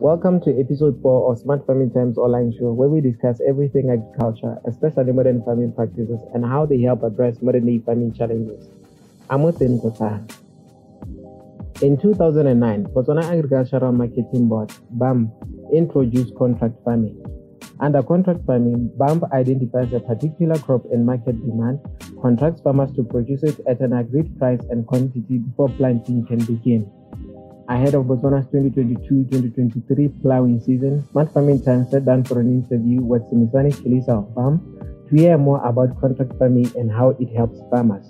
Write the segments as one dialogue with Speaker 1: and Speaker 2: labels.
Speaker 1: Welcome to episode 4 of Smart Farming Times online show, where we discuss everything agriculture, especially modern farming practices and how they help address modern-day farming challenges. I'm Oteng Ntlotlang. In 2009, Botswana Agricultural Marketing Board, BAMB, introduced contract farming. Under contract farming, BAMB identifies a particular crop and market demand, contracts farmers to produce it at an agreed price and quantity before planting can begin. Ahead of Botswana's 2022-2023 ploughing season, Smart Farming Times sat down for an interview with Simisani, Chilisa of BAMB to hear more about contract farming and how it helps farmers.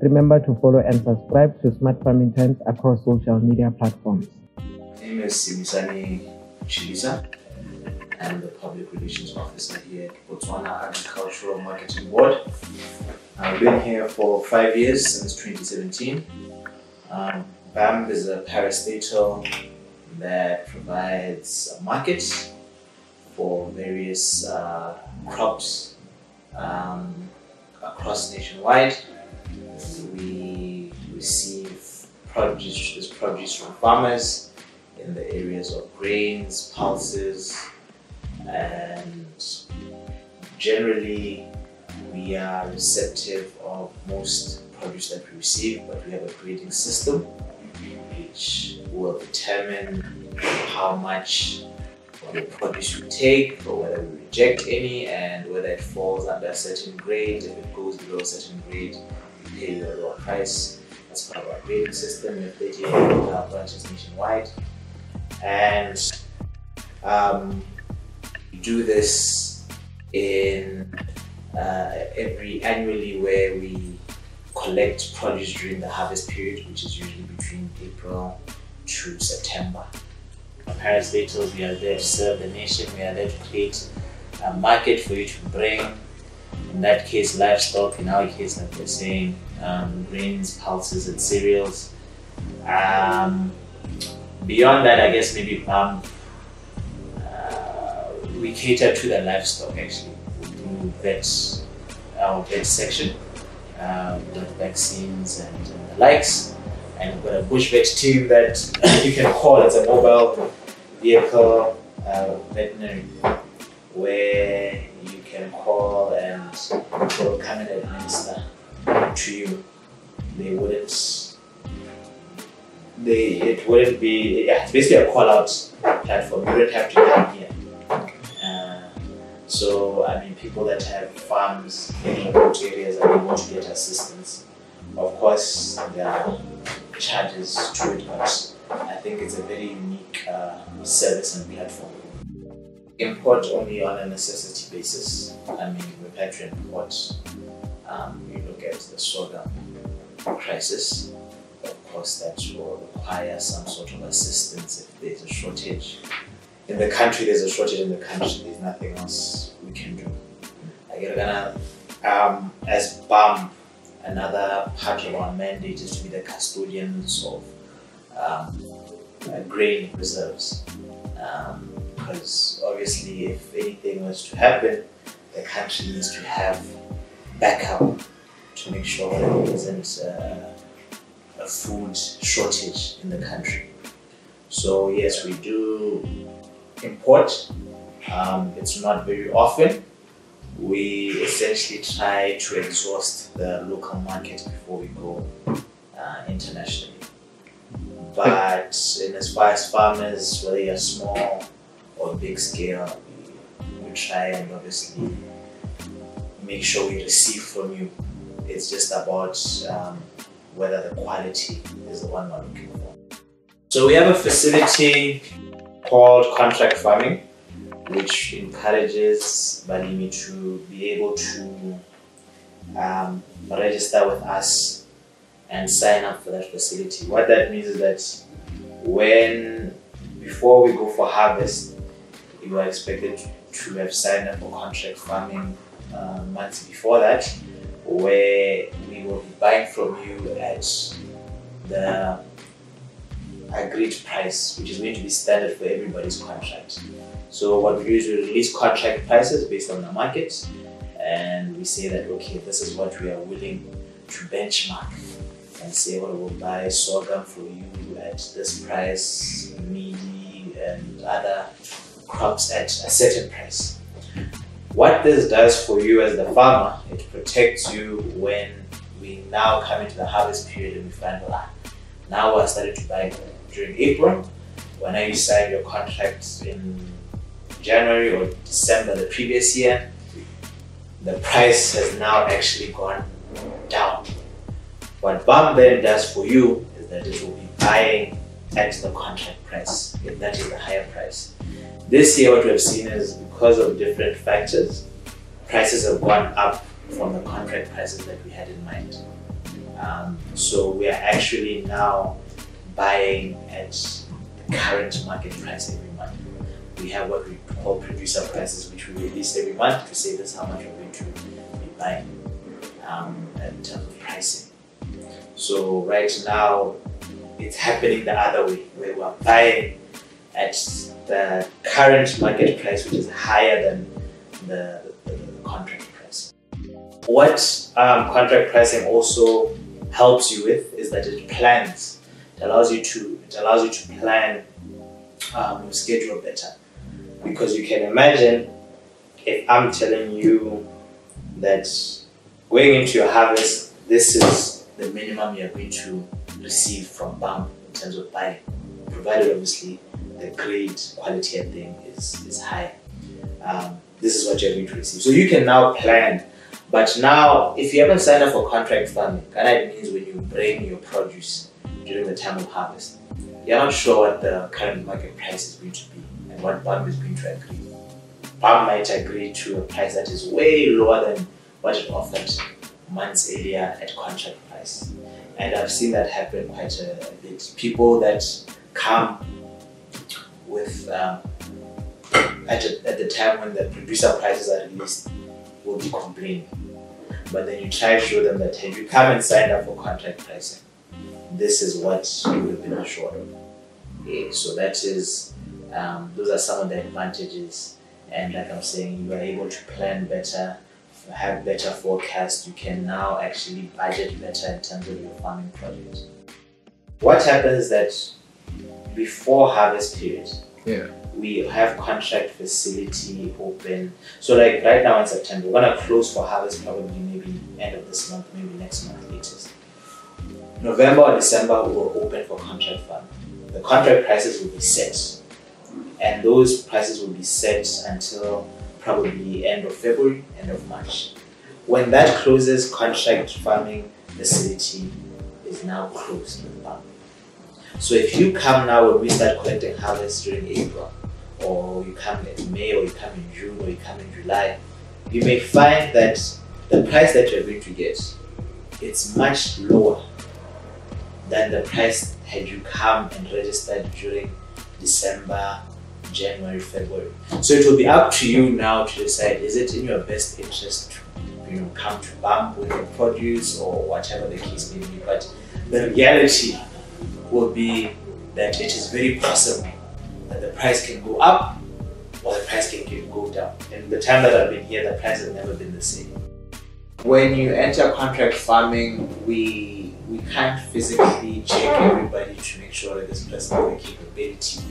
Speaker 1: Remember to follow and subscribe to Smart Farming Times across social media platforms.
Speaker 2: My name is Simisani Chilisa. I'm the Public Relations Officer here at Botswana Agricultural Marketing Board. I've been here for 5 years, since 2017. BAMB is a parastatal that provides a market for various crops across nationwide. We receive produce from farmers in the areas of grains, pulses, and generally we are receptive of most produce that we receive, but we have a grading system which will determine how much of the produce we take, or whether we reject any, and whether it falls under a certain grade. If it goes below a certain grade, we pay a lower price. That's part of our grading system. We have 38 branches nationwide, and we do this in annually, where we collect produce during the harvest period, which is usually between April to September. Parastatals, we are there to serve the nation. We are there to create a market for you to bring, in that case, livestock. In our case, like we're saying, grains, pulses, and cereals. Beyond that, I guess maybe we cater to the livestock. Actually, we do our vet section. With vaccines and the likes, and we've got a bush vet team that you can call. It's a mobile vehicle veterinary, where you can call and they'll come and administer to you. It wouldn't be, it's basically a call out platform. You don't have to come here. So, I mean, people that have farms in remote areas are able to get assistance. Of course, there are charges to it, but I think it's a very unique service and platform. Import only on a necessity basis. I mean, we've had to import, you look at the sorghum crisis. Of course, that will require some sort of assistance if there's a shortage. In the country, there's a shortage in the country. There's nothing else we can do. As BAMB, another part of our mandate is to be the custodians of grain reserves. Because obviously, if anything was to happen, the country needs to have backup to make sure that there isn't a food shortage in the country. So yes, we do import. It's not very often. We essentially try to exhaust the local market before we go internationally. But in as far as farmers, whether you're small or big scale, we try and obviously make sure we receive from you. It's just about whether the quality is the one we're looking for. So we have a facility called contract farming, which encourages Balimi to be able to register with us and sign up for that facility. What that means is that before we go for harvest, you are expected to have signed up for contract farming months before that, where we will be buying from you at the agreed price, which is going to be standard for everybody's contract. So what we do is we release contract prices based on the market, and we say that, okay, this is what we are willing to benchmark and say, well, we'll buy sorghum for you at this price, mealie and other crops at a certain price. What this does for you as the farmer, it protects you when we now come into the harvest period and we find, well, now we're starting to buy during April. When you sign your contract in January or December the previous year, the price has now actually gone down. What BAMB then does for you is that it will be buying at the contract price, if that is the higher price. This year what we have seen is because of different factors, prices have gone up from the contract prices that we had in mind. So we are actually now buying at the current market price every month. We have what we call producer prices, which we release every month to say this is how much we're going to be buying in terms of pricing. So right now it's happening the other way, where we're buying at the current market price, which is higher than the contract price. What contract pricing also helps you with is that it plans. It allows you to plan your schedule better, because you can imagine if I'm telling you that going into your harvest, this is the minimum you're going to receive from BAMB in terms of buying, provided obviously the grade quality and thing is high. This is what you're going to receive. So you can now plan. But now, if you haven't signed up for contract farming, it means when you bring your produce during the time of harvest, you're not sure what the current market price is going to be and what BAMB is going to agree. BAMB might agree to a price that is way lower than what it offered months earlier at contract price. And I've seen that happen quite a bit. People that come with at the time when the producer prices are released will be complaining. But then you try to show them that, hey, you come and sign up for contract pricing, this is what you have been assured of. Okay, so that is, those are some of the advantages. And like I'm saying, you are able to plan better, have better forecasts. You can now actually budget better in terms of your farming project. What happens is that before harvest period, we have contract facility open. So like right now in September, we're gonna close for harvest probably maybe end of this month, maybe next month latest. November or December we will open for contract farming. The contract prices will be set, and those prices will be set until probably end of February, end of March. When that closes, contract farming facility is now closed with BAMB. So if you come now when we start collecting harvest during April, or you come in May, or you come in June, or you come in July, you may find that the price that you're going to get, it's much lower than the price had you come and registered during December, January, February. So it will be up to you now to decide, is it in your best interest to come to BAMB with your produce or whatever the case may be. But the reality will be that it is very possible that the price can go up or the price can go down. In the time that I've been here, the price has never been the same. When you enter contract farming, we can't physically check everybody to make sure that this person has the capability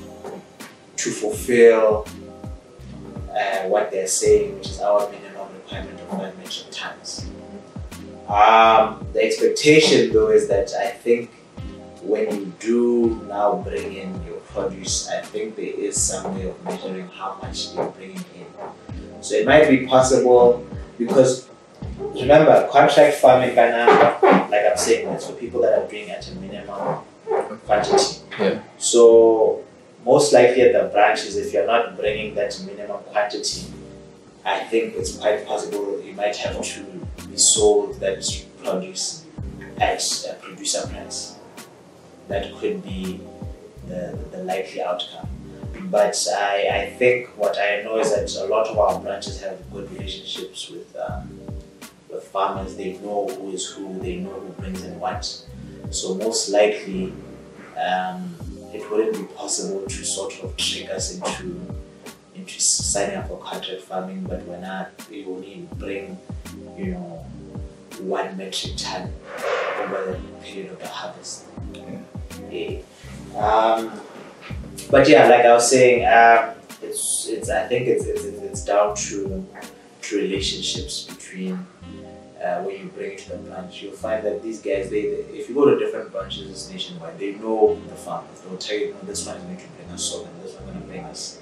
Speaker 2: to fulfill what they're saying, which is our minimum requirement of 5 metric tons. The expectation though is that I think when you do now bring in your produce, I think there is some way of measuring how much you're bringing in. So it might be possible, because remember, contract farming, like I'm saying, it's for people that are doing at a minimum quantity.
Speaker 3: Yeah.
Speaker 2: So most likely at the branches, if you're not bringing that minimum quantity, I think it's quite possible you might have to be sold that produce at a producer price. That could be the likely outcome. But I think what I know is that a lot of our branches have good relationships with farmers. They know who is who, they know who brings in what. So most likely it wouldn't be possible to sort of trick us into signing up for contract farming, but we only bring 1 metric ton or over the period of the harvest. But yeah, like I was saying, I think it's down to relationships between when you bring it to the branch. You'll find that these guys, if you go to different branches nationwide, they know the farmers. They'll tell you, no, this one is going to bring us sorghum, this one is going to bring us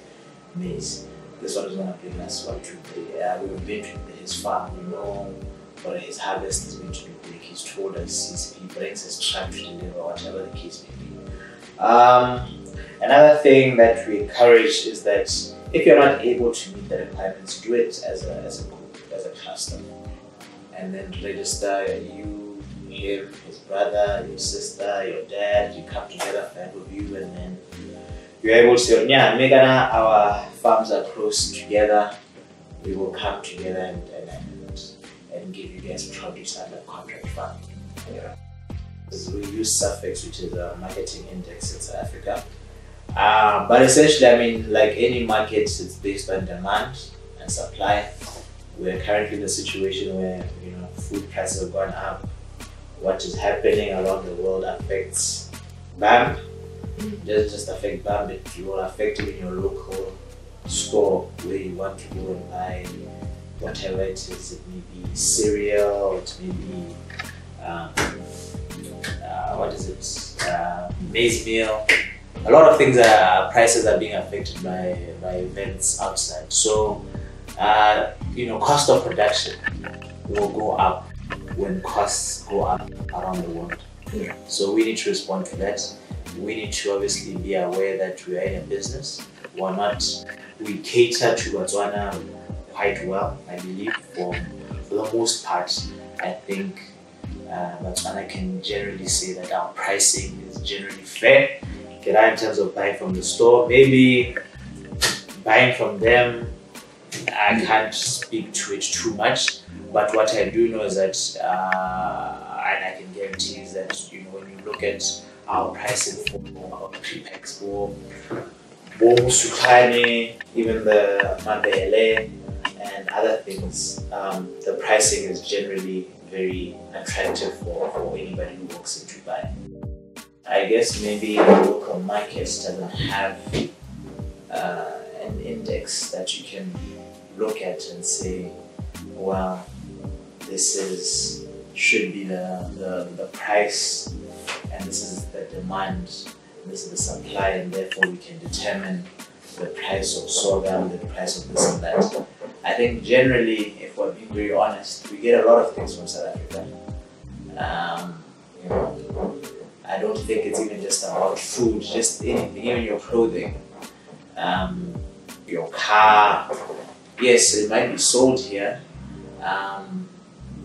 Speaker 2: maize, this one is going to bring us what to pay. We've been to his farm, we know what his harvest is going to be big. He's told us, he brings his truck to deliver, whatever the case may be. Another thing that we encourage is that if you're not able to meet the requirements, do it as a group, as a cluster, and then register you, him, his brother, your sister, your dad. You come together, 5 of you, and then you're able to say, yeah, Megana, our farms are close together. We will come together and give you guys produce under contract farming. Yeah. We use Suffix, which is a marketing index in South Africa. But essentially, I mean, like any market, it's based on demand and supply. We're currently in a situation where, you know, food prices have gone up. What is happening around the world affects BAMB. It doesn't just affect BAMB, it will affect you in your local store where you want to go and buy whatever it is. It may be cereal, it may be maize meal. A lot of things prices are being affected by events outside. So, you know, cost of production will go up when costs go up around the world. Yeah. So we need to respond to that. We need to obviously be aware that we are in a business. We cater to Botswana quite well, I believe, for the most part. I think Botswana can generally say that our pricing is generally fair. In terms of buying from the store, maybe buying from them, I can't speak to it too much, but what I do know is that, and I can guarantee is that, you know, when you look at our pricing for our pre-packs, for Sukani, even the Mabele and other things, the pricing is generally very attractive for anybody who walks in to buy. I guess maybe the local market doesn't have an index that you can look at and say, well, this should be the price, and this is the demand, and this is the supply, and therefore we can determine the price of sorghum, the price of this and that. I think generally, if we're being very honest, we get a lot of things from South Africa. You know, I don't think it's even just about food, just anything, even your clothing, your car. Yes, it might be sold here.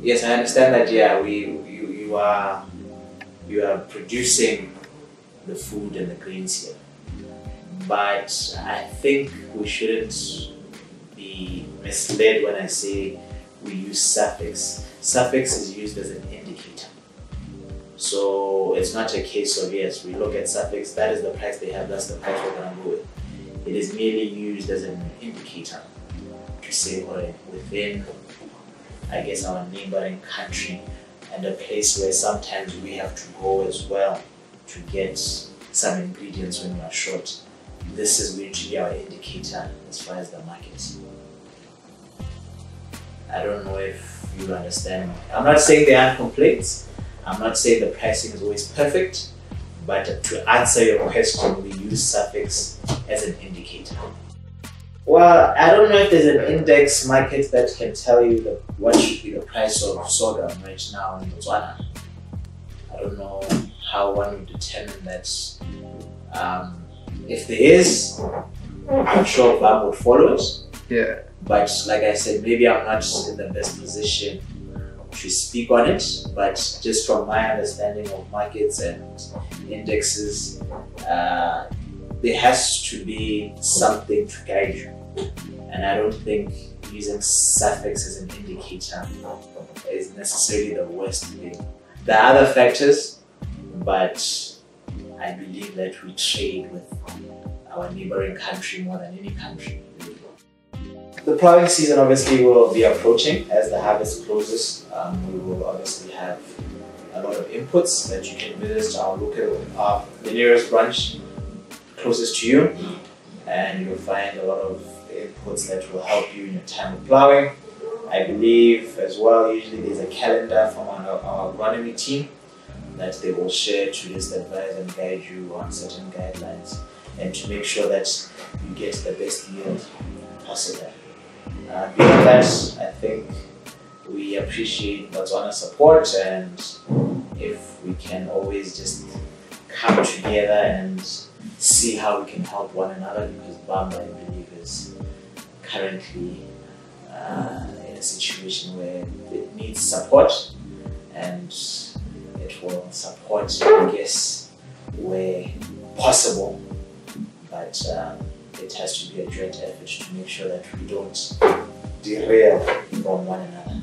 Speaker 2: Yes, I understand that. Yeah, you are producing the food and the grains here, but I think we shouldn't be misled when I say we use suffix. Suffix is used as an indicator. So it's not a case of, yes, we look at suffix, that is the price they have, that's the price we're going to go with. It is merely used as an indicator to say we're within, I guess, our neighboring country, and a place where sometimes we have to go as well to get some ingredients when we are short. This is going to be our indicator as far as the market. I don't know if you understand. I'm not saying there aren't complaints. I'm not saying the pricing is always perfect, but to answer your question, we use suffix as an indicator. Well, I don't know if there's an index market that can tell you what should be the price of sorghum right now in Botswana. I don't know how one would determine that. If there is, I'm sure BAMB would follow it. Yeah. But like I said, maybe I'm not in the best position to speak on it, but just from my understanding of markets and indexes, there has to be something to guide you. And I don't think using suffix as an indicator is necessarily the worst thing. There are other factors, but I believe that we trade with our neighboring country more than any country. The ploughing season obviously will be approaching as the harvest closes. We will obviously have a lot of inputs that you can visit our the nearest branch closest to you, and you'll find a lot of inputs that will help you in your time of plowing. I believe as well, usually there's a calendar from our agronomy team that they will share to just advise and guide you on certain guidelines and to make sure that you get the best yield possible. Beyond that, I think we appreciate Botswana's support, and if we can always just come together and see how we can help one another, because BAMB, I believe, is currently in a situation where it needs support, and it will support, I guess, where possible, but it has to be a joint effort to make sure that we don't derail from one another.